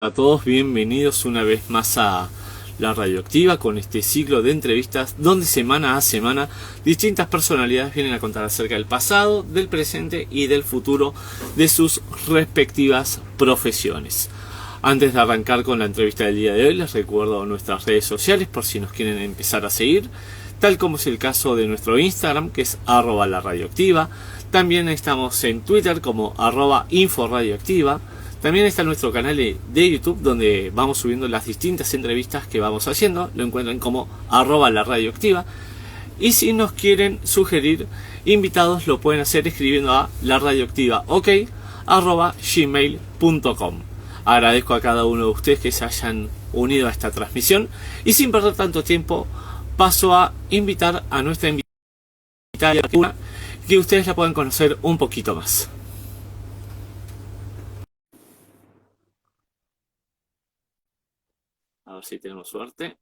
A todos, bienvenidos una vez más a La Radioactiva con este ciclo de entrevistas donde semana a semana distintas personalidades vienen a contar acerca del pasado, del presente y del futuro de sus respectivas profesiones. Antes de arrancar con la entrevista del día de hoy, les recuerdo nuestras redes sociales por si nos quieren empezar a seguir, tal como es el caso de nuestro Instagram, que es @laradioactiva. También estamos en Twitter como @inforadioactiva. También está nuestro canal de YouTube donde vamos subiendo las distintas entrevistas que vamos haciendo. Lo encuentran como @laradioactiva. Y si nos quieren sugerir invitados, lo pueden hacer escribiendo a laradioactiva@gmail.com. Agradezco a cada uno de ustedes que se hayan unido a esta transmisión. Y sin perder tanto tiempo, paso a invitar a nuestra invitada que ustedes la puedan conocer un poquito más. A ver si tenemos suerte.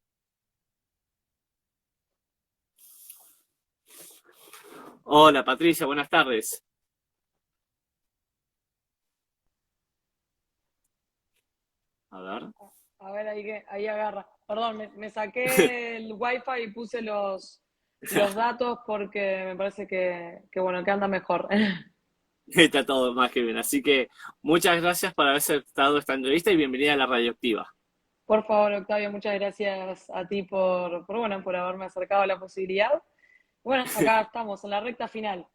Hola Patricia, buenas tardes. A ver. A ver, ahí agarra. Perdón, me saqué el wifi y puse los datos porque me parece que bueno, que anda mejor. Está todo más que bien. Así que muchas gracias por haber aceptado esta entrevista y bienvenida a la Radioactiva. Por favor, Octavio, muchas gracias a ti bueno, por haberme acercado a la posibilidad. Bueno, acá estamos, en la recta final.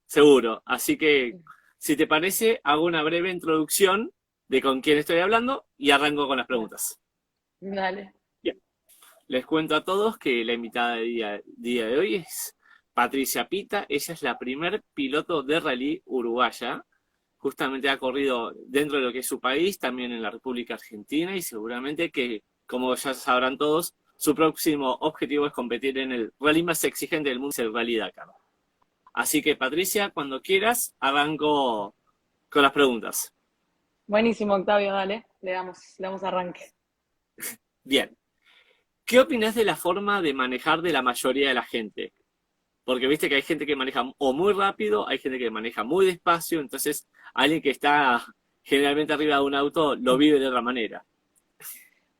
Seguro. Así que, si te parece, hago una breve introducción de con quién estoy hablando y arranco con las preguntas. Dale. Bien. Les cuento a todos que la invitada del día de hoy es Patricia Pita. Ella es la primer piloto de rally uruguaya. Justamente ha corrido dentro de lo que es su país, también en la República Argentina, y seguramente que, como ya sabrán todos, su próximo objetivo es competir en el rally más exigente del mundo, el Rally Dakar. Así que Patricia, cuando quieras, arranco con las preguntas. Buenísimo, Octavio, dale. Le damos arranque. Bien, ¿qué opinas de la forma de manejar de la mayoría de la gente? Porque viste que hay gente que maneja o muy rápido, hay gente que maneja muy despacio, entonces alguien que está generalmente arriba de un auto lo vive de otra manera.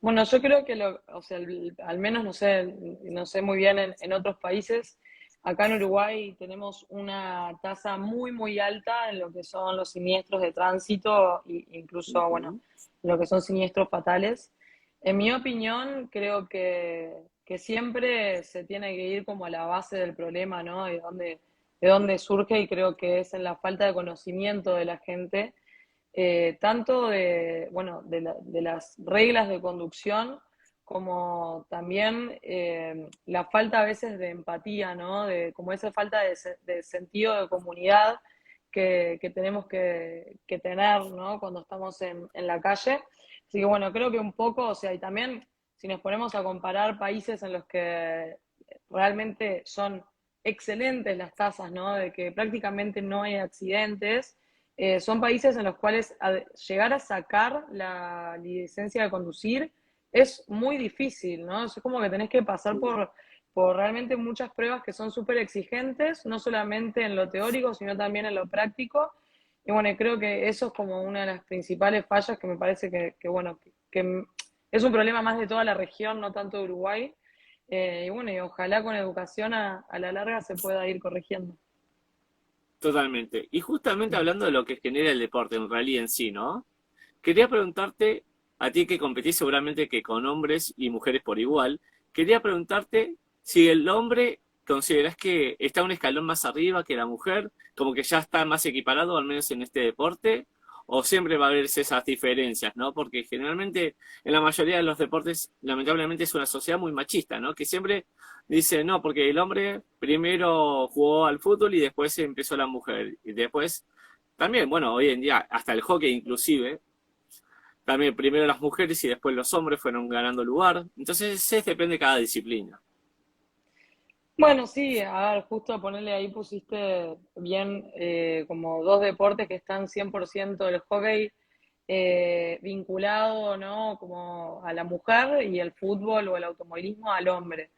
Bueno, yo creo que o sea, al menos no sé muy bien en otros países. Acá en Uruguay tenemos una tasa muy alta en lo que son los siniestros de tránsito e incluso, bueno, Ujú. en lo que son siniestros fatales. En mi opinión, creo que siempre se tiene que ir como a la base del problema, ¿no? De dónde surge, y creo que es en la falta de conocimiento de la gente, tanto bueno, de las reglas de conducción, como también la falta a veces de empatía, ¿no? Como esa falta de sentido de comunidad que tenemos que tener, ¿no? Cuando estamos en la calle. Así que bueno, creo que un poco, o sea, y también si nos ponemos a comparar países en los que realmente son excelentes las tasas, ¿no? De que prácticamente no hay accidentes, son países en los cuales llegar a sacar la licencia de conducir es muy difícil, ¿no? Es como que tenés que pasar por realmente muchas pruebas que son súper exigentes, no solamente en lo teórico, sino también en lo práctico. Y bueno, creo que eso es como una de las principales fallas que me parece bueno, que es un problema más de toda la región, no tanto de Uruguay. Y bueno, y ojalá con educación a la larga se pueda ir corrigiendo. Totalmente. Y justamente hablando de lo que genera el deporte en realidad en sí, ¿no? Quería preguntarte, a ti que competís seguramente que con hombres y mujeres por igual, quería preguntarte si el hombre considerás que está un escalón más arriba que la mujer, como que ya está más equiparado, al menos en este deporte, o siempre va a haber esas diferencias, ¿no? Porque generalmente en la mayoría de los deportes, lamentablemente, es una sociedad muy machista, ¿no? Que siempre dice, no, porque el hombre primero jugó al fútbol y después empezó la mujer, y después también, bueno, hoy en día, hasta el hockey inclusive, también primero las mujeres y después los hombres fueron ganando lugar. Entonces, depende de cada disciplina. Bueno, sí, a ver, justo ponerle ahí pusiste bien, como dos deportes que están 100% del hockey vinculado, ¿no? Como a la mujer, y el fútbol o el automovilismo al hombre.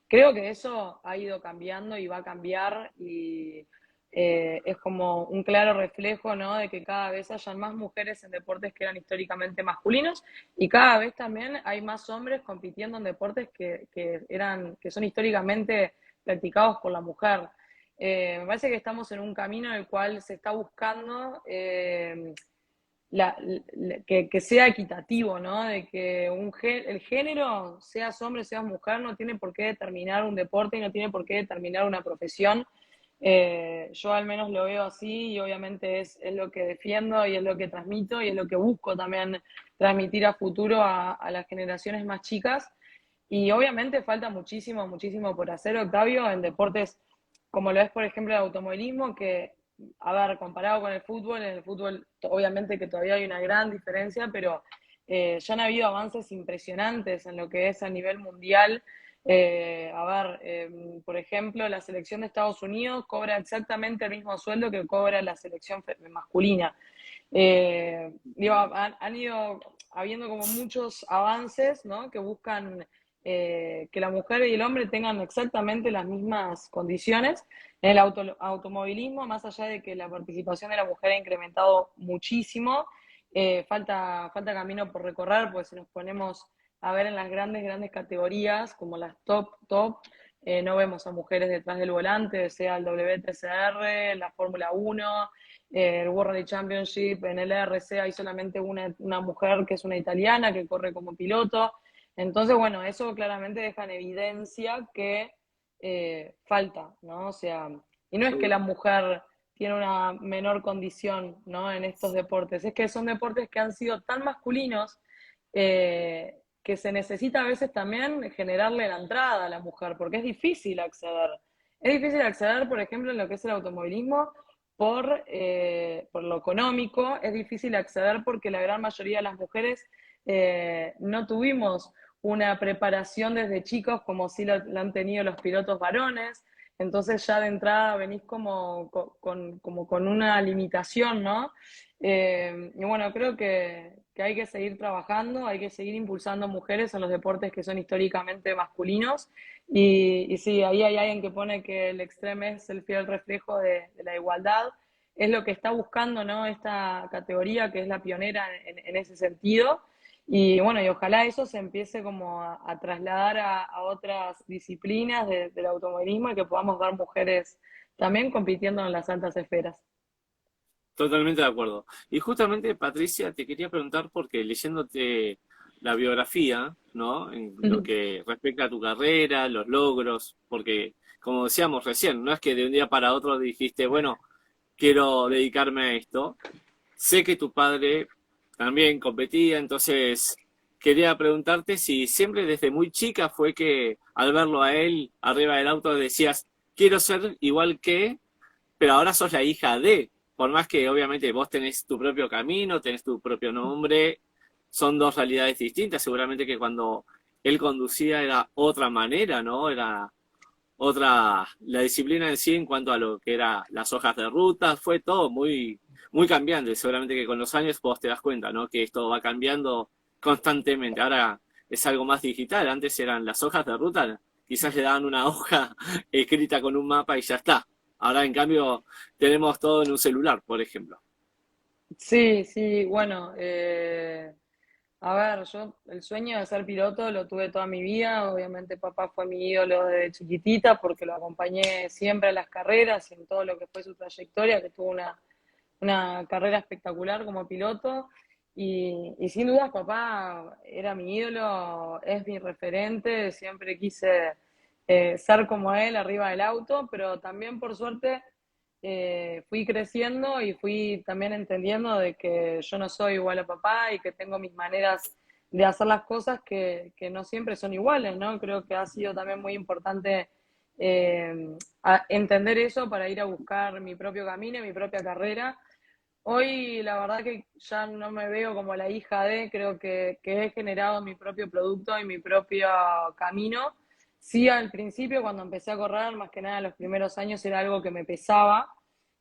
Creo que eso ha ido cambiando y va a cambiar, y es como un claro reflejo, ¿no? De que cada vez hayan más mujeres en deportes que eran históricamente masculinos y cada vez también hay más hombres compitiendo en deportes que son históricamente practicados por la mujer. Me parece que estamos en un camino en el cual se está buscando que sea equitativo, ¿no? De que el género, seas hombre, seas mujer, no tiene por qué determinar un deporte y no tiene por qué determinar una profesión. Yo al menos lo veo así y obviamente es lo que defiendo y es lo que transmito y es lo que busco también transmitir a futuro a las generaciones más chicas. Y obviamente falta muchísimo, muchísimo por hacer, Octavio, en deportes como lo es, por ejemplo, el automovilismo, que, a ver, comparado con el fútbol, en el fútbol obviamente que todavía hay una gran diferencia, pero ya han habido avances impresionantes en lo que es a nivel mundial. Por ejemplo, la selección de Estados Unidos cobra exactamente el mismo sueldo que cobra la selección masculina. Han ido habiendo como muchos avances, ¿no? Que buscan que la mujer y el hombre tengan exactamente las mismas condiciones. En el automovilismo, más allá de que la participación de la mujer ha incrementado muchísimo, falta camino por recorrer, pues si nos ponemos a ver en las grandes, grandes categorías, como las top, no vemos a mujeres detrás del volante, sea el WTCR, la Fórmula 1, el World Rally Championship, en el RC hay solamente una mujer que es una italiana que corre como piloto. Entonces, bueno, eso claramente deja en evidencia que falta, ¿no? O sea, y no es que la mujer tiene una menor condición, ¿no? En estos deportes, es que son deportes que han sido tan masculinos que se necesita a veces también generarle la entrada a la mujer, porque es difícil acceder. Es difícil acceder, por ejemplo, en lo que es el automovilismo, por lo económico, es difícil acceder porque la gran mayoría de las mujeres no tuvimos una preparación desde chicos como si la han tenido los pilotos varones, entonces ya de entrada venís como con una limitación, ¿no? Y bueno, creo que hay que seguir trabajando, hay que seguir impulsando mujeres en los deportes que son históricamente masculinos. Y sí, ahí hay alguien que pone que el extreme es el fiel reflejo de la igualdad. Es lo que está buscando, ¿no? Esta categoría que es la pionera en ese sentido. Y bueno, y ojalá eso se empiece como a trasladar a otras disciplinas del automovilismo y que podamos ver mujeres también compitiendo en las altas esferas. Totalmente de acuerdo. Y justamente, Patricia, te quería preguntar porque leyéndote la biografía, ¿no? En lo que respecta a tu carrera, los logros, porque como decíamos recién, no es que de un día para otro dijiste, bueno, quiero dedicarme a esto. Sé que tu padre también competía, entonces quería preguntarte si siempre desde muy chica fue que al verlo a él arriba del auto decías, quiero ser igual que, pero ahora sos la hija de, por más que obviamente vos tenés tu propio camino, tenés tu propio nombre, son dos realidades distintas, seguramente que cuando él conducía era otra manera, ¿no? Era otra, la disciplina en sí en cuanto a lo que era las hojas de ruta, fue todo muy, muy cambiante. Seguramente que con los años vos te das cuenta, ¿no? Que esto va cambiando constantemente. Ahora es algo más digital. Antes eran las hojas de ruta, quizás le daban una hoja escrita con un mapa y ya está. Ahora, en cambio, tenemos todo en un celular, por ejemplo. Sí, sí, bueno, a ver, yo el sueño de ser piloto lo tuve toda mi vida, obviamente papá fue mi ídolo desde chiquitita porque lo acompañé siempre a las carreras y en todo lo que fue su trayectoria, que tuvo una carrera espectacular como piloto y sin dudas papá era mi ídolo, es mi referente, siempre quise ser como él arriba del auto, pero también por suerte fui creciendo y fui también entendiendo de que yo no soy igual a papá y que tengo mis maneras de hacer las cosas que no siempre son iguales, ¿no? Creo que ha sido también muy importante entender eso para ir a buscar mi propio camino y mi propia carrera. Hoy la verdad que ya no me veo como la hija de, creo que he generado mi propio producto y mi propio camino. Sí, al principio cuando empecé a correr, más que nada los primeros años era algo que me pesaba.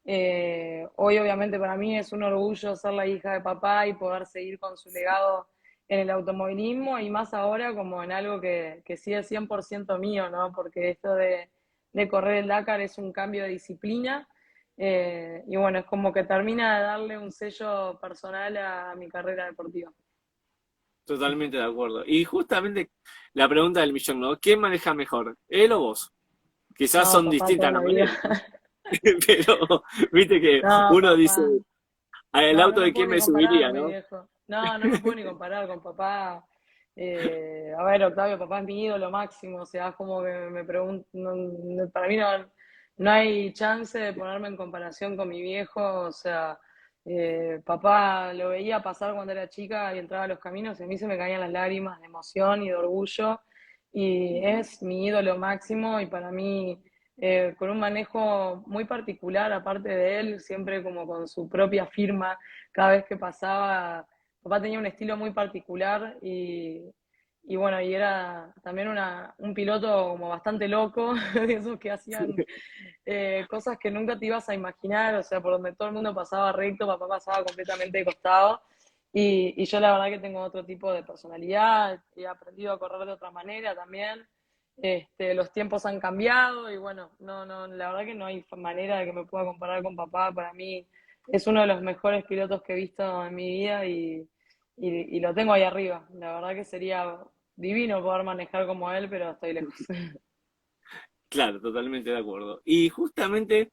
Hoy obviamente para mí es un orgullo ser la hija de papá y poder seguir con su legado en el automovilismo y más ahora como en algo que sí es 100% mío, ¿no? Porque esto de correr el Dakar es un cambio de disciplina Y bueno, es como que termina de darle un sello personal a mi carrera deportiva. Totalmente de acuerdo. Y justamente la pregunta del millón, ¿no? ¿Quién maneja mejor? ¿Él o vos? Quizás No, son papá toda distintas la las vida. maneras, ¿no? Pero viste que No, uno dice, papá. ¿al No, no auto me de puedo quién ni me comparar subiría, con mi no? viejo. No, no me puedo ni comparar con papá. A ver, Octavio, papá es mi ídolo máximo. O sea, es como que me pregunto, para mí no hay chance de ponerme en comparación con mi viejo. O sea, papá lo veía pasar cuando era chica y entraba a los caminos y a mí se me caían las lágrimas de emoción y de orgullo. Y es mi ídolo máximo y para mí con un manejo muy particular, aparte de él, siempre como con su propia firma, cada vez que pasaba, papá tenía un estilo muy particular y bueno, y era también un piloto como bastante loco, de esos que hacían cosas que nunca te ibas a imaginar, o sea, por donde todo el mundo pasaba recto, papá pasaba completamente de costado. Y yo la verdad que tengo otro tipo de personalidad, he aprendido a correr de otra manera también. Los tiempos han cambiado y bueno, la verdad que no hay manera de que me pueda comparar con papá. Para mí es uno de los mejores pilotos que he visto en mi vida y lo tengo ahí arriba. La verdad que sería divino poder manejar como él, pero estoy lejos. Claro, totalmente de acuerdo. Y justamente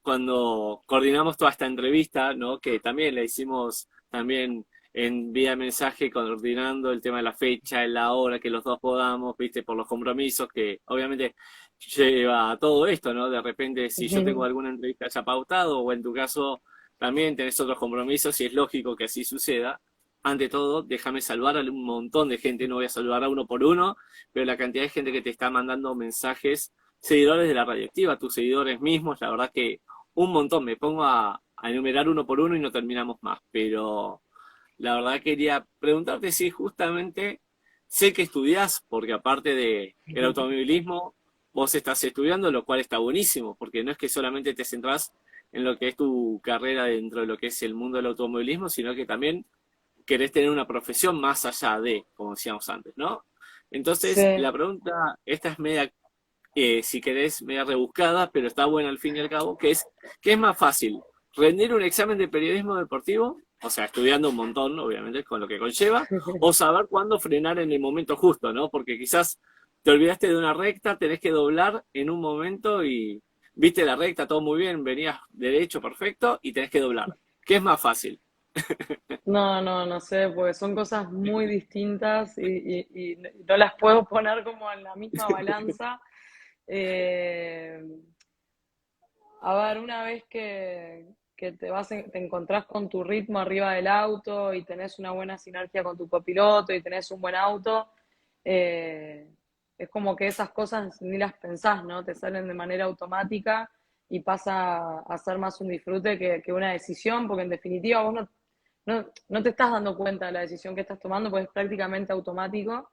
cuando coordinamos toda esta entrevista, ¿no? Que también la hicimos también en vía mensaje, coordinando el tema de la fecha, la hora, que los dos podamos, viste, por los compromisos que obviamente lleva a todo esto, ¿no? De repente, si yo tengo alguna entrevista ya pautado, o en tu caso también tenés otros compromisos, y es lógico que así suceda. Ante todo, déjame salvar a un montón de gente, no voy a saludar a uno por uno, pero la cantidad de gente que te está mandando mensajes, seguidores de la radioactiva, tus seguidores mismos, la verdad que un montón, me pongo a enumerar uno por uno y no terminamos más, pero la verdad quería preguntarte si justamente sé que estudiás, porque aparte de el automovilismo, vos estás estudiando, lo cual está buenísimo, porque no es que solamente te centrás en lo que es tu carrera dentro de lo que es el mundo del automovilismo, sino que también querés tener una profesión más allá de, como decíamos antes, ¿no? Entonces, Sí. la pregunta, esta es media si querés, media rebuscada, pero está buena al fin y al cabo, que es, ¿qué es más fácil? ¿Rendir un examen de periodismo deportivo? O sea, estudiando un montón, obviamente, con lo que conlleva, o saber cuándo frenar en el momento justo, ¿no? Porque quizás te olvidaste de una recta, tenés que doblar en un momento y viste la recta, todo muy bien, venías derecho, perfecto, y tenés que doblar. ¿Qué es más fácil? No sé, pues son cosas muy distintas y no las puedo poner como en la misma balanza. Eh, a ver, una vez que te encontrás con tu ritmo arriba del auto y tenés una buena sinergia con tu copiloto y tenés un buen auto, eh, es como que esas cosas ni las pensás, ¿no? Te salen de manera automática y pasa a ser más un disfrute que una decisión, porque en definitiva vos no te estás dando cuenta de la decisión que estás tomando, pues es prácticamente automático.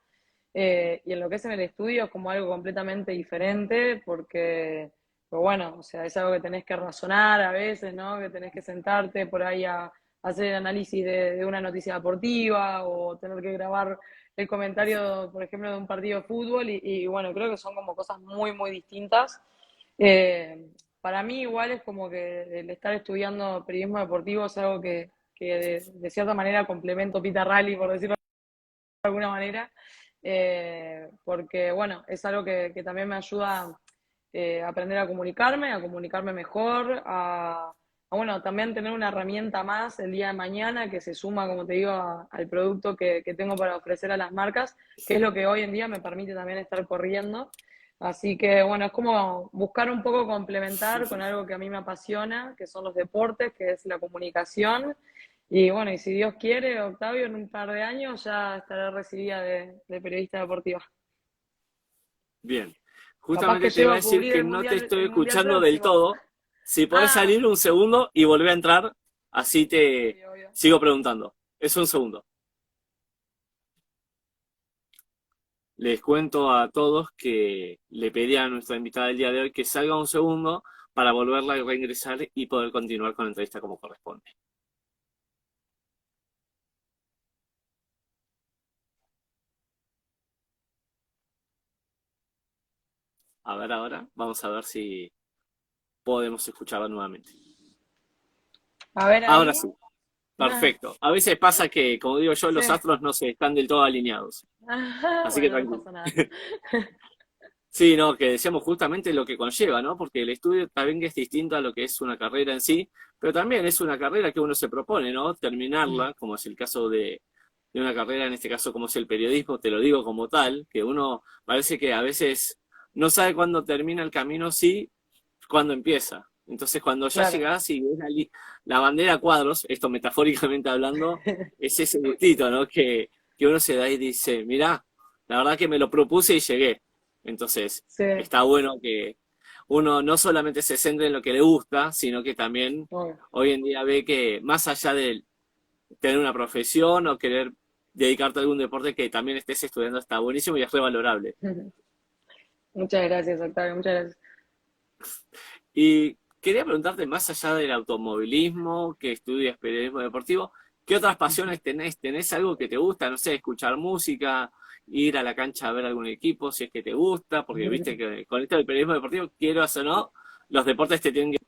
Y en lo que es en el estudio es como algo completamente diferente, porque, pues bueno, o sea, es algo que tenés que razonar a veces, ¿no? Que tenés que sentarte por ahí a hacer el análisis de una noticia deportiva o tener que grabar el comentario, por ejemplo, de un partido de fútbol y bueno, creo que son como cosas muy, muy distintas. Eh, para mí igual es como que el estar estudiando periodismo deportivo es algo que de cierta manera complemento Pita Rally, por decirlo de alguna manera, porque bueno, es algo que también me ayuda a aprender a comunicarme mejor, bueno, también tener una herramienta más el día de mañana que se suma, como te digo, al producto que tengo para ofrecer a las marcas, que es lo que hoy en día me permite también estar corriendo. Así que bueno, es como buscar un poco complementar con algo que a mí me apasiona, que son los deportes, que es la comunicación. Y bueno, y si Dios quiere, Octavio, en un par de años ya estaré recibida de periodista deportiva. Bien, Capaz que justamente te llego iba a a decir cubrir que no te estoy el mundial escuchando del próximo. todo. Si podés Ah, salir un segundo y volver a entrar, así te obvio, obvio. sigo preguntando. Es un segundo. Les cuento a todos que le pedí a nuestra invitada del día de hoy que salga un segundo para volverla a reingresar y poder continuar con la entrevista como corresponde. A ver ahora, vamos a ver si podemos escucharla nuevamente. A ver Ahora ahí. sí, Ah, perfecto. A veces pasa que, como digo yo, sí. los astros no se están del todo alineados. Así que Bueno, no tranquilo. pasa nada. Sí, no, que decíamos justamente lo que conlleva, ¿no? Porque el estudio también que es distinto a lo que es una carrera en sí, pero también es una carrera que uno se propone, ¿no? Terminarla, como es el caso de una carrera, en este caso como es el periodismo, te lo digo como tal, que uno parece que a veces no sabe cuándo termina el camino, sí, cuándo empieza. Entonces, cuando ya Claro. llegás y ves la bandera a cuadros, esto metafóricamente hablando, es ese gustito, ¿no? Que uno se da y dice, mirá, la verdad que me lo propuse y llegué. Entonces, Sí, está bueno que uno no solamente se centre en lo que le gusta, sino que también obvio. hoy en día ve que más allá de tener una profesión o querer dedicarte a algún deporte que también estés estudiando está buenísimo y es revalorable. Muchas gracias, Octavio, muchas gracias. Y quería preguntarte, más allá del automovilismo, que estudias periodismo deportivo, ¿qué otras pasiones tenés? ¿Tenés algo que te gusta? No sé, escuchar música, ir a la cancha a ver algún equipo, si es que te gusta, porque viste que con esto del periodismo deportivo, quiero o no, los deportes te tienen que...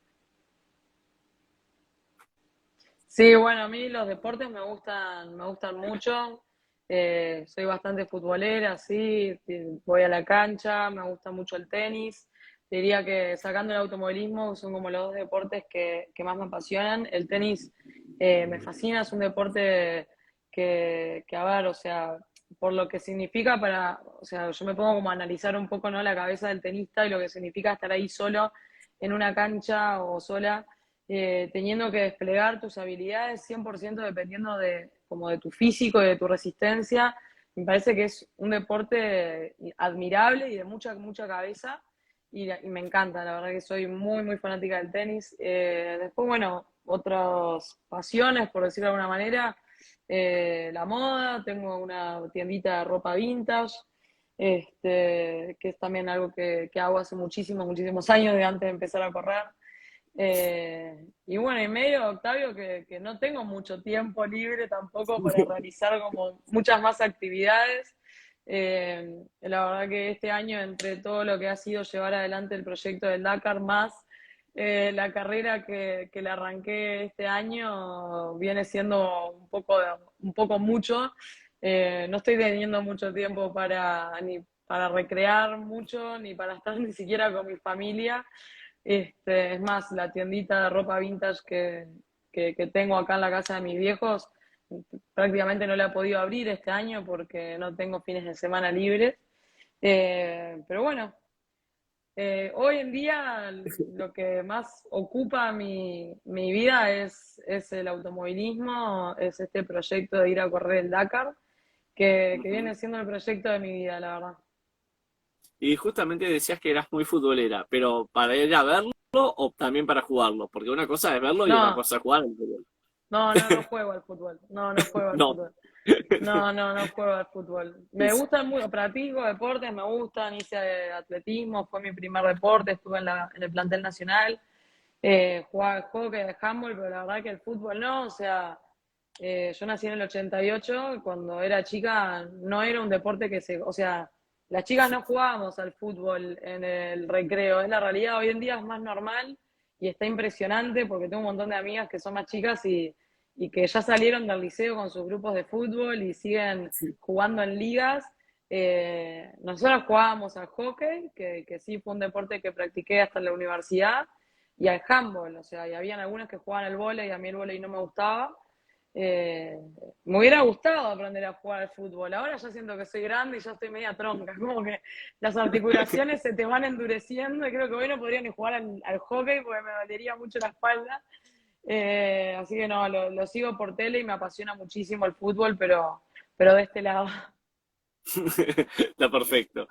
Sí, bueno, a mí los deportes me gustan mucho. Soy bastante futbolera, sí, voy a la cancha, me gusta mucho el tenis. Diría que sacando el automovilismo son como los dos deportes que más me apasionan. El tenis me fascina, es un deporte a ver, o sea, por lo que significa para, o sea, yo me pongo como a analizar un poco, ¿no? La cabeza del tenista y lo que significa estar ahí solo en una cancha o sola teniendo que desplegar tus habilidades 100% dependiendo de, como de tu físico y de tu resistencia. Me parece que es un deporte admirable y de mucha, mucha cabeza y me encanta, la verdad que soy muy, muy fanática del tenis. Después, bueno, otras pasiones, por decirlo de alguna manera, la moda, tengo una tiendita de ropa vintage, que es también algo que hago hace muchísimos, muchísimos años de antes de empezar a correr. Y bueno, y medio, Octavio, que no tengo mucho tiempo libre tampoco para realizar como muchas más actividades. La verdad que este año, entre todo lo que ha sido llevar adelante el proyecto del Dakar, más la carrera que le arranqué este año, viene siendo un poco mucho. No estoy teniendo mucho tiempo ni para recrear mucho, ni para estar ni siquiera con mi familia. Es más, la tiendita de ropa vintage que tengo acá en la casa de mis viejos, prácticamente no la he podido abrir este año porque no tengo fines de semana libres. Pero bueno, hoy en día lo que más ocupa mi vida es el automovilismo, es este proyecto de ir a correr el Dakar, que viene siendo el proyecto de mi vida, la verdad. Y justamente decías que eras muy futbolera, pero ¿para ir a verlo o también para jugarlo? Porque una cosa es verlo y otra No, cosa es jugar al fútbol. no juego al fútbol. No juego al No. fútbol. No juego al fútbol. Me gustan mucho, practico deportes, me gustan, hice atletismo, fue mi primer deporte, estuve en el plantel nacional, jugaba hockey de handball, pero la verdad que el fútbol no, o sea, yo nací en el 88, cuando era chica no era un deporte o sea, las chicas no jugábamos al fútbol en el recreo, es la realidad, hoy en día es más normal y está impresionante porque tengo un montón de amigas que son más chicas y que ya salieron del liceo con sus grupos de fútbol y siguen jugando en ligas. Nosotros jugábamos al hockey, que sí fue un deporte que practiqué hasta en la universidad, y al handball, o sea, y habían algunas que jugaban al vóley y a mí el vóley no me gustaba. Eh, Me hubiera gustado aprender a jugar al fútbol. Ahora ya siento que soy grande y ya estoy media tronca. Como que las articulaciones se te van endureciendo y creo que hoy no podría ni jugar al hockey porque me dolería mucho la espalda. Así que no, lo sigo por tele y me apasiona muchísimo el fútbol, pero de este lado. Está perfecto.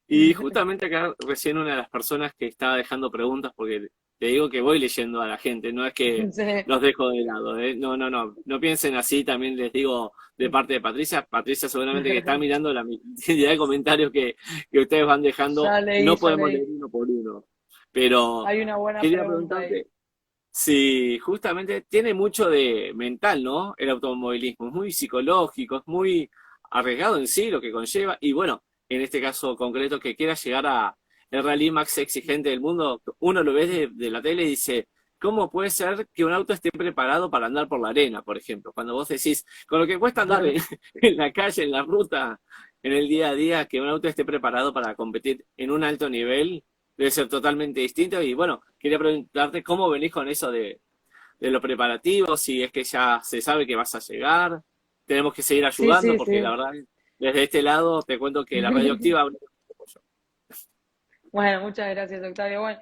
Y justamente acá recién una de las personas que estaba dejando preguntas, porque te digo que voy leyendo a la gente, no es que Sí. los dejo de lado, ¿eh? No, no, no, no piensen así, también les digo de parte de Patricia. Patricia seguramente que está mirando la cantidad de comentarios que ustedes van dejando, no Ya podemos leer leí. uno por uno, pero Hay una buena quería pregunta ahí. preguntarte si justamente tiene mucho de mental, ¿no? El automovilismo, es muy psicológico, es muy arriesgado en sí lo que conlleva, y bueno, en este caso concreto, que quiera llegar el rally más exigente del mundo, uno lo ve de la tele y dice, ¿cómo puede ser que un auto esté preparado para andar por la arena, por ejemplo? Cuando vos decís, con lo que cuesta andar en la calle, en la ruta, en el día a día, que un auto esté preparado para competir en un alto nivel, debe ser totalmente distinto. Y bueno, quería preguntarte cómo venís con eso de los preparativos, si es que ya se sabe que vas a llegar, tenemos que seguir Sí, ayudando, sí, porque la sí. verdad, desde este lado te cuento que la radioactiva... Bueno, muchas gracias, Octavio. Bueno,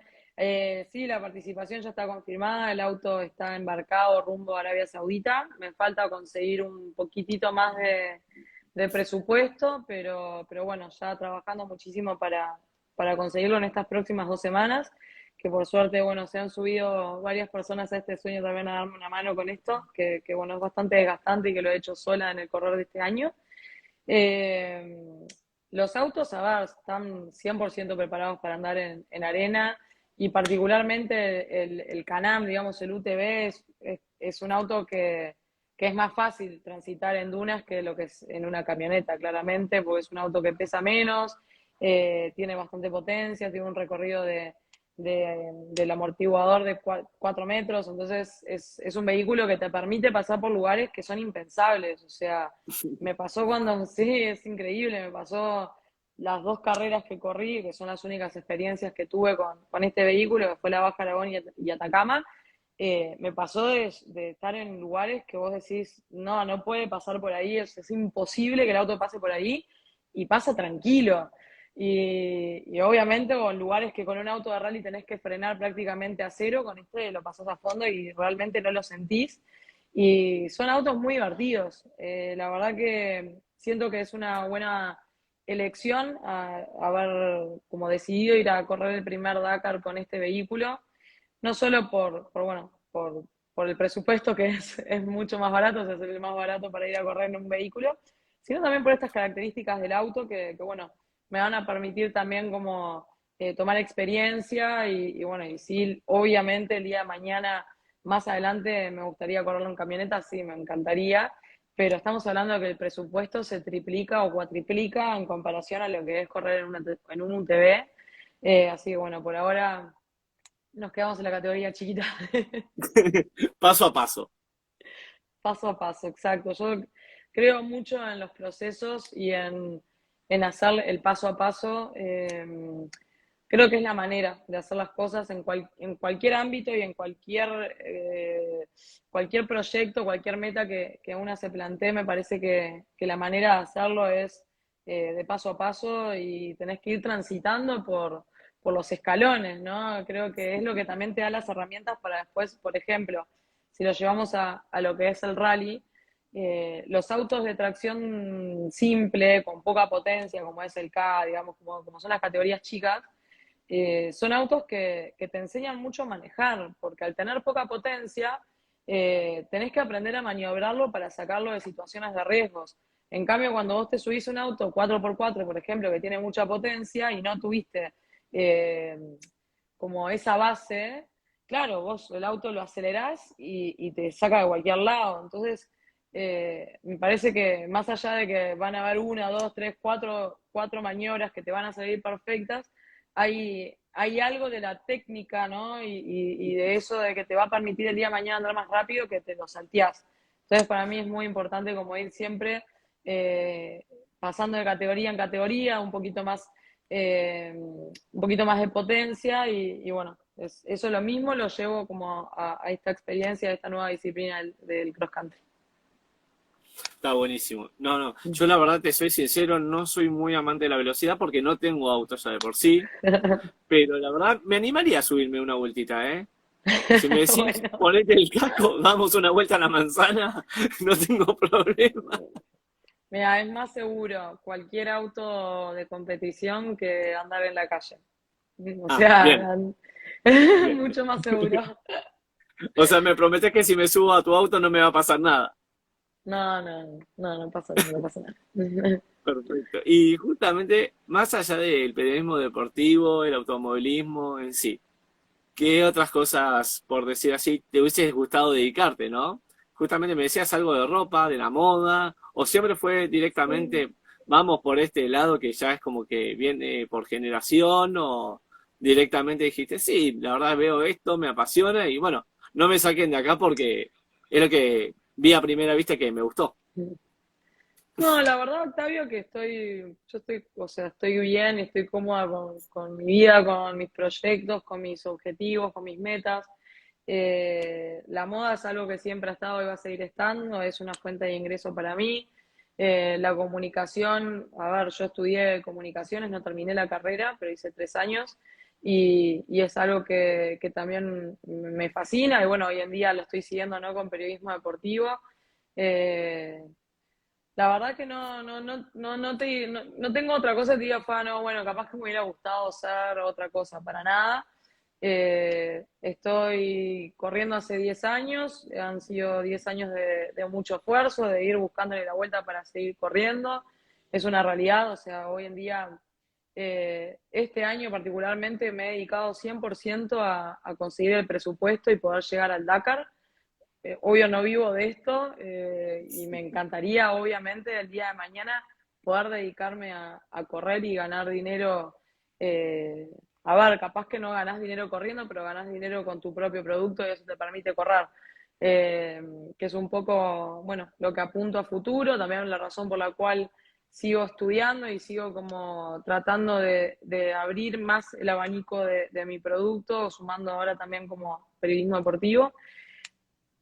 sí, la participación ya está confirmada, el auto está embarcado rumbo a Arabia Saudita. Me falta conseguir un poquitito más de presupuesto, pero bueno, ya trabajando muchísimo para conseguirlo en estas próximas 2 semanas, que por suerte, bueno, se han subido varias personas a este sueño también a darme una mano con esto, que bueno, es bastante desgastante y que lo he hecho sola en el correr de este año. Eh, los autos, a ver, están 100% preparados para andar en arena y particularmente el Can-Am, digamos, el UTV, es un auto que es más fácil transitar en dunas que lo que es en una camioneta, claramente, porque es un auto que pesa menos, tiene bastante potencia, tiene un recorrido del amortiguador de 4 metros, entonces es un vehículo que te permite pasar por lugares que son impensables, o sea, me pasó cuando, sí, es increíble, me pasó las 2 carreras que corrí, que son las únicas experiencias que tuve con este vehículo, que fue la Baja Aragón y Atacama. Me pasó de estar en lugares que vos decís, no, no puede pasar por ahí, es imposible que el auto pase por ahí, y pasa tranquilo. Y obviamente con lugares que con un auto de rally tenés que frenar prácticamente a cero, con este lo pasás a fondo y realmente no lo sentís. Y son autos muy divertidos. La verdad que siento que es una buena elección haber como decidido ir a correr el primer Dakar con este vehículo, no solo bueno, por el presupuesto que es mucho más barato, o sea, es el más barato para ir a correr en un vehículo, sino también por estas características del auto que bueno, me van a permitir también como tomar experiencia y bueno, y sí, obviamente el día de mañana, más adelante, me gustaría correrlo en camioneta, sí, me encantaría, pero estamos hablando de que el presupuesto se triplica o cuatriplica en comparación a lo que es correr en un UTV. Así que bueno, por ahora nos quedamos en la categoría chiquita. Paso a paso. Paso a paso, exacto. Yo creo mucho en los procesos y en hacer el paso a paso. Creo que es la manera de hacer las cosas en cualquier ámbito y en cualquier proyecto, cualquier meta que una se plantee. Me parece que la manera de hacerlo es de paso a paso y tenés que ir transitando por los escalones, ¿no? Creo que es lo que también te da las herramientas para después, por ejemplo, si lo llevamos a lo que es el rally, los autos de tracción simple, con poca potencia, como es el K, digamos, como son las categorías chicas, son autos que te enseñan mucho a manejar, porque al tener poca potencia, tenés que aprender a maniobrarlo para sacarlo de situaciones de riesgos. En cambio, cuando vos te subís un auto 4x4, por ejemplo, que tiene mucha potencia y no tuviste eh, como esa base, claro, vos el auto lo acelerás y te saca de cualquier lado. Entonces, me parece que más allá de que van a haber una, dos, tres, cuatro maniobras que te van a salir perfectas, hay algo de la técnica, ¿no? Y de eso de que te va a permitir el día de mañana andar más rápido que te lo salteás. Entonces, para mí es muy importante como ir siempre eh, pasando de categoría en categoría, un poquito más de potencia y bueno, eso lo mismo lo llevo como a esta experiencia, a esta nueva disciplina del cross country. Está buenísimo. No, no, yo la verdad te soy sincero, no soy muy amante de la velocidad porque no tengo auto ya de por sí, pero la verdad me animaría a subirme una vueltita, ¿eh? Si me decís, Bueno, ponete el casco, damos una vuelta a la manzana, no tengo problema. mira, es más seguro cualquier auto de competición que andar en la calle. O Ah, bien, sea, bien. mucho más seguro. O sea, me prometes que si me subo a tu auto no me va a pasar nada. No, no, no, no pasa nada, no pasa nada. Perfecto. Y justamente, más allá del periodismo deportivo, el automovilismo en sí, ¿qué otras cosas, por decir así, te hubiese gustado dedicarte, no? Justamente me decías algo de ropa, de la moda, o siempre fue Sí. directamente vamos por este lado que ya es como que viene por generación o directamente dijiste, sí, la verdad veo esto, me apasiona y bueno, no me saquen de acá porque es lo que vi a primera vista que me gustó. No, la verdad, Octavio, que yo estoy, o sea, estoy bien, estoy cómoda con mi vida, con mis proyectos, con mis objetivos, con mis metas. La moda es algo que siempre ha estado y va a seguir estando, es una fuente de ingreso para mí. La comunicación, a ver, yo estudié comunicaciones, no terminé la carrera, pero hice 3 años y es algo que también me fascina y bueno, hoy en día lo estoy siguiendo, ¿no? Con periodismo deportivo. Eh, la verdad que no tengo otra cosa que te diga, no, bueno, capaz que me hubiera gustado ser otra cosa, para nada. Estoy corriendo hace 10 años, han sido 10 años de mucho esfuerzo, de ir buscándole la vuelta para seguir corriendo. Es una realidad, o sea, hoy en día, este año particularmente me he dedicado 100% a conseguir el presupuesto y poder llegar al Dakar. Obvio no vivo de esto y me encantaría, obviamente, el día de mañana poder dedicarme a correr y ganar dinero. eh, a ver, capaz que no ganás dinero corriendo, pero ganás dinero con tu propio producto y eso te permite correr. Eh, que es un poco, bueno, lo que apunto a futuro, también la razón por la cual sigo estudiando y sigo como tratando de abrir más el abanico de mi producto, sumando ahora también como periodismo deportivo.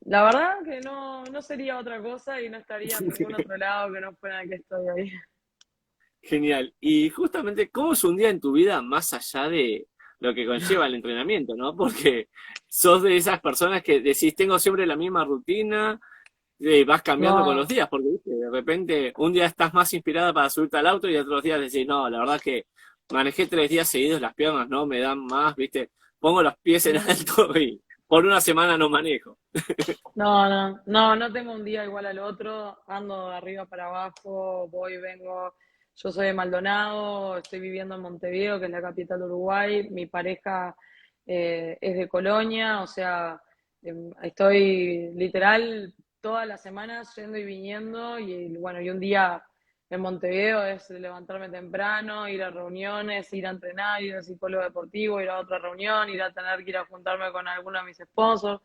La verdad que no sería otra cosa y no estaría en ningún otro lado que no fuera el que estoy ahí. Genial. Y justamente, ¿cómo es un día en tu vida más allá de lo que conlleva el entrenamiento, ¿no? Porque sos de esas personas que decís, tengo siempre la misma rutina, vas cambiando con los No, días, porque ¿viste? De repente un día estás más inspirada para subirte al auto y otros días decís, no, la verdad que manejé 3 días seguidos, las piernas no me dan más, ¿viste? Pongo los pies en mm, alto y por una semana no manejo. no tengo un día igual al otro, ando de arriba para abajo, voy, vengo. Yo soy de Maldonado, estoy viviendo en Montevideo, que es la capital de Uruguay. Mi pareja es de Colonia, o sea, estoy literal todas las semanas yendo y viniendo y bueno, y un día en Montevideo es levantarme temprano, ir a reuniones, ir a entrenar, ir al psicólogo deportivo, ir a otra reunión, ir a tener que ir a juntarme con alguno de mis esposos,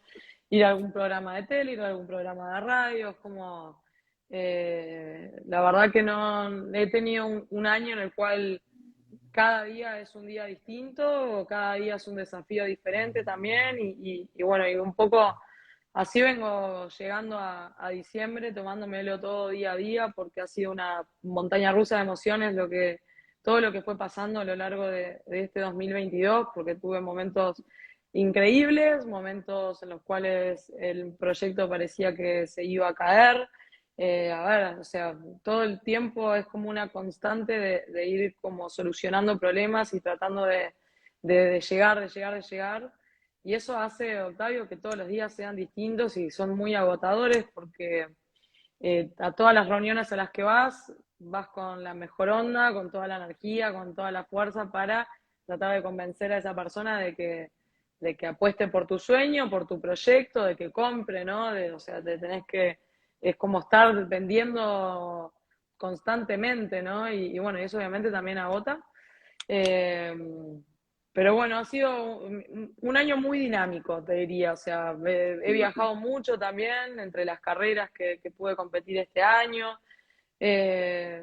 ir a algún programa de tele, ir a algún programa de radio, es como, la verdad que no, he tenido un año en el cual cada día es un día distinto, cada día es un desafío diferente también y bueno, y un poco así vengo llegando a diciembre, tomándomelo todo día a día porque ha sido una montaña rusa de emociones todo lo que fue pasando a lo largo de este 2022, porque tuve momentos increíbles, momentos en los cuales el proyecto parecía que se iba a caer. A ver, o sea, todo el tiempo es como una constante de ir como solucionando problemas y tratando de llegar, de llegar, de llegar. Y eso hace, Octavio, que todos los días sean distintos y son muy agotadores porque a todas las reuniones a las que vas con la mejor onda, con toda la energía, con toda la fuerza para tratar de convencer a esa persona de que apueste por tu sueño, por tu proyecto, de que compre, ¿no? O sea, es como estar vendiendo constantemente, ¿no? Y bueno, y eso obviamente también agota. Eh, pero bueno, ha sido un año muy dinámico, te diría. O sea, he viajado mucho también entre las carreras que pude competir este año. Eh,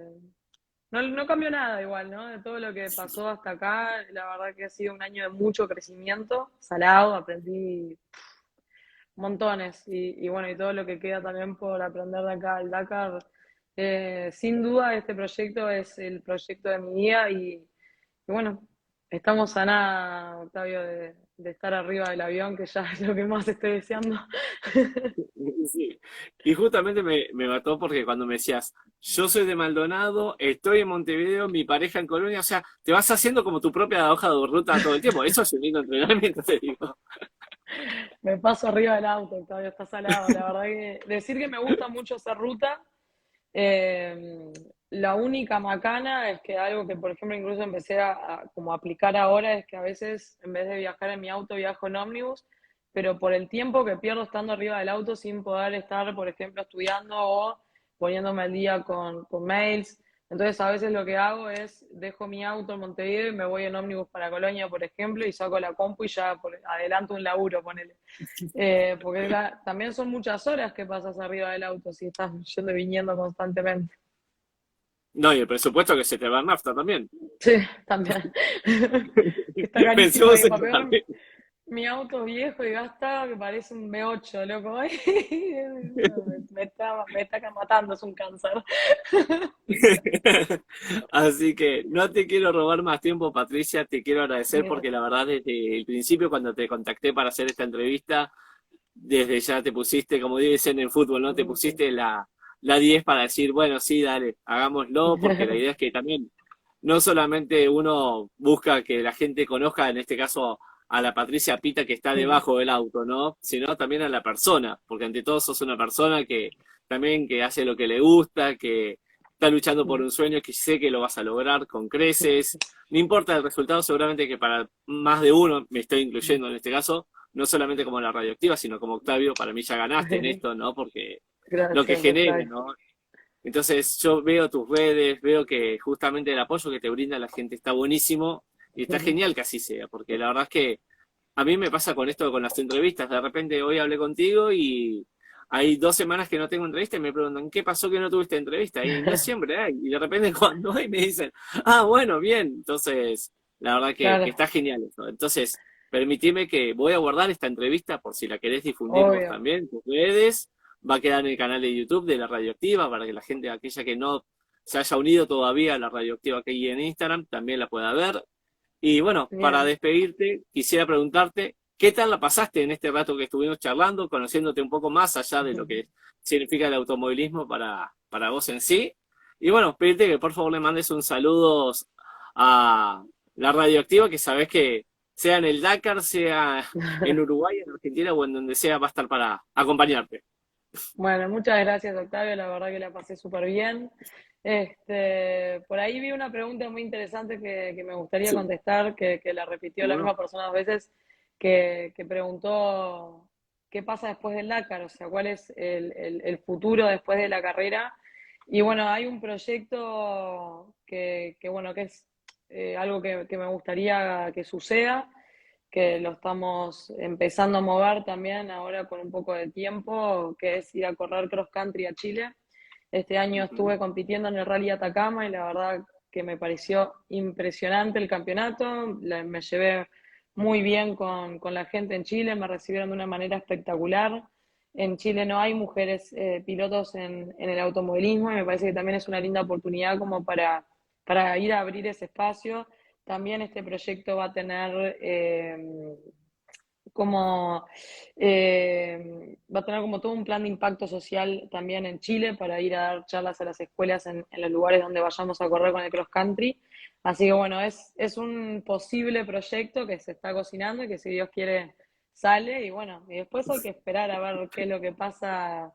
no cambió nada igual, ¿no? De todo lo que pasó hasta acá, la verdad que ha sido un año de mucho crecimiento, salado, aprendí montones y bueno, y todo lo que queda también por aprender de acá al Dakar. Sin duda este proyecto es el proyecto de mi vida y bueno, estamos a nada, Octavio, de estar arriba del avión, que ya es lo que más estoy deseando. Sí. Y justamente me mató porque cuando me decías, yo soy de Maldonado, estoy en Montevideo, mi pareja en Colonia, o sea, te vas haciendo como tu propia hoja de ruta todo el tiempo. Eso es un lindo entrenamiento, te digo. Me paso arriba del auto, Octavio, está salado. La verdad que decir que me gusta mucho esa ruta. La única macana es que algo que, por ejemplo, incluso empecé como aplicar ahora es que a veces, en vez de viajar en mi auto, viajo en ómnibus, pero por el tiempo que pierdo estando arriba del auto sin poder estar, por ejemplo, estudiando o poniéndome al día con mails, Entonces a veces lo que hago es dejo mi auto en Montevideo y me voy en ómnibus para Colonia, por ejemplo, y saco la compu y ya adelanto un laburo, ponele. Porque también son muchas horas que pasas arriba del auto si estás yendo y viniendo constantemente. No, y el presupuesto que se te va en nafta también. Sí, también. Que está carísimo Pensemos ahí. en Para eso peor, también. mi auto es viejo y gasta que parece un V8, loco. Me está matando, es un cáncer. Así que no te quiero robar más tiempo, Patricia, te quiero agradecer porque la verdad desde el principio cuando te contacté para hacer esta entrevista, desde ya te pusiste, como dicen en fútbol, ¿no? Te Sí. pusiste la 10 para decir, bueno, sí, dale, hagámoslo, porque la idea es que también no solamente uno busca que la gente conozca, en este caso, a la Patricia Pita que está debajo del auto, ¿no? Sino también a la persona, porque ante todo sos una persona que también que hace lo que le gusta, que está luchando por un sueño que sé que lo vas a lograr con creces. No importa el resultado, seguramente que para más de uno, me estoy incluyendo en este caso, no solamente como la radioactiva, sino como Octavio, para mí ya ganaste en esto, ¿no? Porque lo que Gracias, genera, Octavio. ¿no? Entonces yo veo tus redes, veo que justamente el apoyo que te brinda la gente está buenísimo y está genial que así sea, porque la verdad es que a mí me pasa con esto, con las entrevistas, de repente hoy hablé contigo y hay 2 semanas que no tengo entrevista y me preguntan, ¿qué pasó que no tuviste entrevista? Y no siempre hay, y de repente cuando hay me dicen, ah, bueno, bien, entonces la verdad que Claro, está genial eso. Entonces, permitime que voy a guardar esta entrevista por si la querés difundir vos obvio. también, tus redes, va a quedar en el canal de YouTube de La Radioactiva para que la gente, aquella que no se haya unido todavía a La Radioactiva que hay en Instagram, también la pueda ver. Y bueno, para Bien. despedirte, quisiera preguntarte, ¿qué tal la pasaste en este rato que estuvimos charlando, conociéndote un poco más allá de lo que significa el automovilismo para vos en sí? Y bueno, pedirte que por favor le mandes un saludo a La Radioactiva, que sabés que sea en el Dakar, sea en Uruguay, en Argentina o en donde sea, va a estar para acompañarte. Bueno, muchas gracias, Octavio. La verdad que la pasé súper bien. Por ahí vi una pregunta muy interesante que me gustaría Sí, contestar, que la repitió la bueno. misma persona 2 veces, que preguntó qué pasa después del Dakar, o sea, cuál es el futuro después de la carrera. Y bueno, hay un proyecto bueno, que es algo que me gustaría que suceda, que lo estamos empezando a mover también ahora con un poco de tiempo, que es ir a correr cross country a Chile. Este año Ujú. estuve compitiendo en el Rally Atacama y la verdad que me pareció impresionante el campeonato. Me llevé muy bien con la gente en Chile, me recibieron de una manera espectacular. En Chile no hay mujeres pilotos en el automovilismo y me parece que también es una linda oportunidad como para ir a abrir ese espacio. También este proyecto va a tener como va a tener como todo un plan de impacto social también en Chile para ir a dar charlas a las escuelas en los lugares donde vayamos a correr con el cross country. Así que bueno, es un posible proyecto que se está cocinando y que si Dios quiere sale y bueno, y después hay que esperar a ver qué es lo que pasa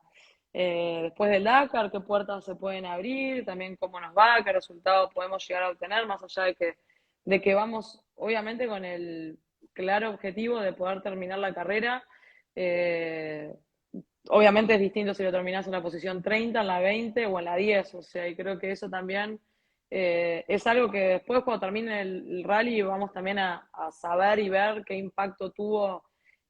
después del Dakar, qué puertas se pueden abrir, también cómo nos va, qué resultados podemos llegar a obtener, más allá de que vamos obviamente con el claro objetivo de poder terminar la carrera. Eh, Obviamente es distinto si lo terminas en la posición 30, en la 20 o en la 10, o sea, y creo que eso también es algo que después cuando termine el rally vamos también a saber y ver qué impacto tuvo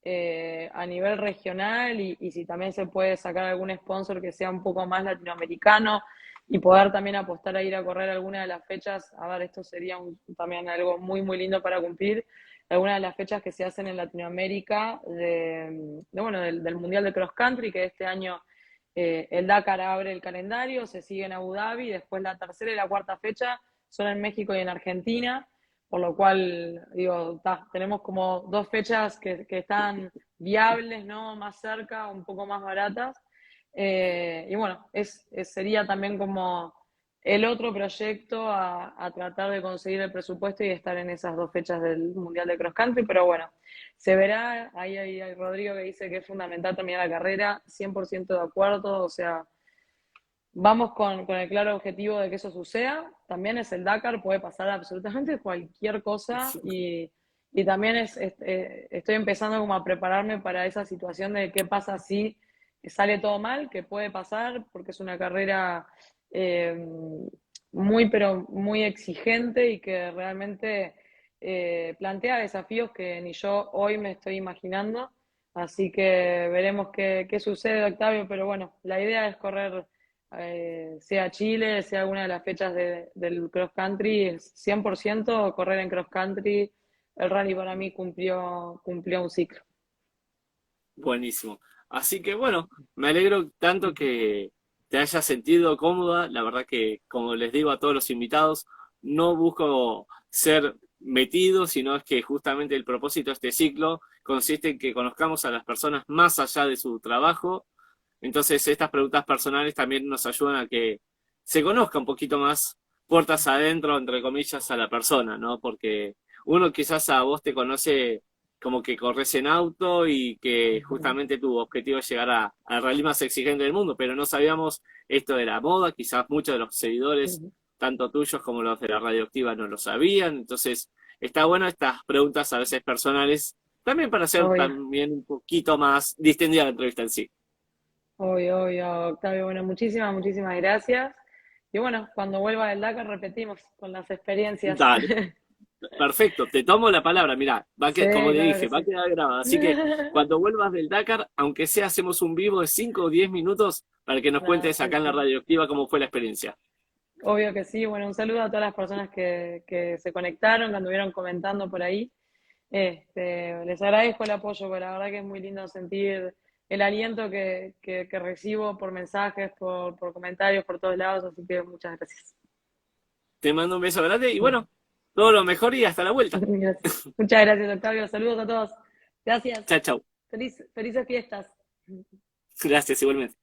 a nivel regional y si también se puede sacar algún sponsor que sea un poco más latinoamericano y poder también apostar a ir a correr alguna de las fechas. A ver, esto sería también algo muy, muy lindo para cumplir algunas de las fechas que se hacen en Latinoamérica bueno, del Mundial de Cross Country, que este año el Dakar abre el calendario, se sigue en Abu Dhabi, después la tercera y la cuarta fecha son en México y en Argentina, por lo cual, digo, tenemos como 2 fechas que están viables, ¿no? Más cerca, un poco más baratas. Y bueno, sería también como el otro proyecto a tratar de conseguir el presupuesto y estar en esas 2 fechas del Mundial de Cross Country, pero bueno, se verá, ahí hay Rodrigo que dice que es fundamental terminar la carrera, 100% de acuerdo, o sea, vamos con el claro objetivo de que eso suceda, también es el Dakar, puede pasar absolutamente cualquier cosa y también estoy empezando como a prepararme para esa situación de qué pasa si sale todo mal, que puede pasar, porque es una carrera eh, muy, pero muy exigente y que realmente plantea desafíos que ni yo hoy me estoy imaginando. Así que veremos qué sucede, Octavio, pero bueno, la idea es correr, sea Chile, sea alguna de las fechas del cross country, es 100% correr en cross country. El rally para mí cumplió un ciclo. Buenísimo. Así que bueno, me alegro tanto que te hayas sentido cómoda. La verdad que, como les digo a todos los invitados, no busco ser metido, sino es que justamente el propósito de este ciclo consiste en que conozcamos a las personas más allá de su trabajo. Entonces, estas preguntas personales también nos ayudan a que se conozca un poquito más puertas adentro, entre comillas, a la persona, ¿no? Porque uno quizás a vos te conoce como que corres en auto y que justamente tu objetivo es llegar al rally más exigente del mundo, pero no sabíamos esto de la moda, quizás muchos de los seguidores, tanto tuyos como los de la radioactiva, no lo sabían, entonces está bueno estas preguntas a veces personales, también para hacer Obvio, también un poquito más distendida la entrevista en sí. obvio, obvio, Octavio. Bueno, muchísimas gracias. Y bueno, cuando vuelva del Dakar repetimos con las experiencias. Dale, perfecto, te tomo la palabra, mirá, Sí, como te claro dije, que va a sí. quedar grabado, así que cuando vuelvas del Dakar, aunque sea hacemos un vivo de 5 o 10 minutos para que nos Nada, cuentes sí, acá en la sí. radioactiva cómo fue la experiencia. Obvio que sí. Bueno, un saludo a todas las personas que se conectaron, que anduvieron comentando por ahí. Les agradezco el apoyo, porque la verdad que es muy lindo sentir el aliento que recibo por mensajes, por comentarios, por todos lados, así que muchas gracias. Te mando un beso grande y bueno, todo lo mejor y hasta la vuelta. Gracias. Muchas gracias, Octavio. Saludos a todos. Gracias. Chao, chao. Felices fiestas. Gracias igualmente.